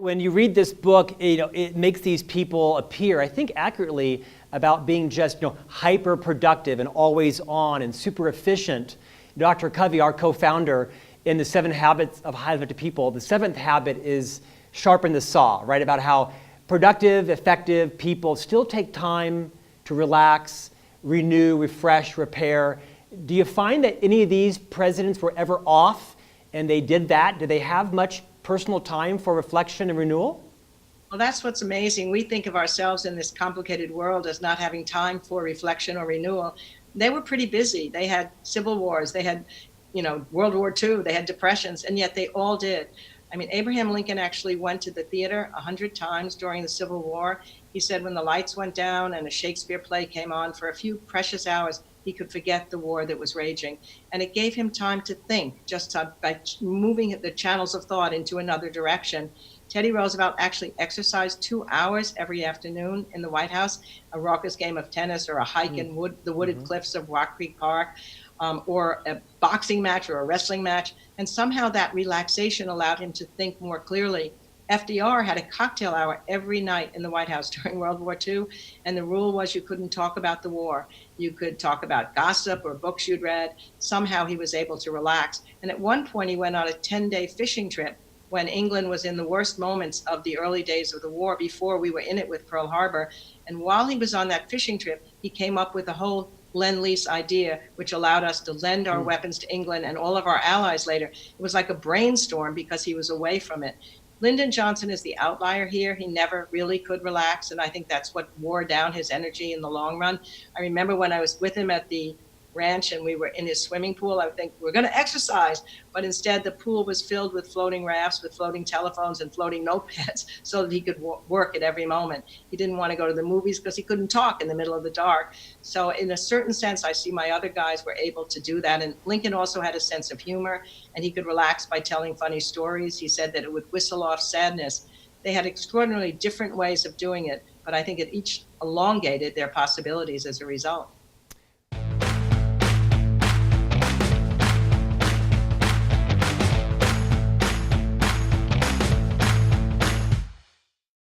When you read this book, it makes these people appear, I think accurately, about being just hyper productive and always on and super efficient. Dr. Covey, our co-founder in the 7 Habits of Highly Effective People, the 7th habit is sharpen the saw, right? About how productive, effective people still take time to relax, renew, refresh, repair. Do you find that any of these presidents were ever off and they did that? Did they have much personal time for reflection and renewal? Well, that's what's amazing. We think of ourselves in this complicated world as not having time for reflection or renewal. They were pretty busy. They had civil wars. They had, World War II. They had depressions, and yet they all did. I mean, Abraham Lincoln actually went to the theater 100 times during the Civil War. He said when the lights went down and a Shakespeare play came on for a few precious hours, he could forget the war that was raging. And it gave him time to think, by moving the channels of thought into another direction. Teddy Roosevelt actually exercised 2 hours every afternoon in the White House, a raucous game of tennis or a hike in the wooded cliffs of Rock Creek Park, or a boxing match or a wrestling match. And somehow that relaxation allowed him to think more clearly. FDR had a cocktail hour every night in the White House during World War II, and the rule was you couldn't talk about the war. You could talk about gossip or books you'd read. Somehow he was able to relax. And at one point he went on a 10-day fishing trip when England was in the worst moments of the early days of the war, before we were in it with Pearl Harbor. And while he was on that fishing trip, he came up with a whole Lend-Lease idea, which allowed us to lend our weapons to England and all of our allies later. It was like a brainstorm because he was away from it. Lyndon Johnson is the outlier here. He never really could relax, and I think that's what wore down his energy in the long run. I remember when I was with him at the ranch and we were in his swimming pool, I would think we're going to exercise, but instead the pool was filled with floating rafts, with floating telephones and floating notepads so that he could work at every moment. He didn't want to go to the movies because he couldn't talk in the middle of the dark. So in a certain sense, I see my other guys were able to do that. And Lincoln also had a sense of humor, and he could relax by telling funny stories. He said that it would whistle off sadness. They had extraordinarily different ways of doing it, but I think it each elongated their possibilities as a result.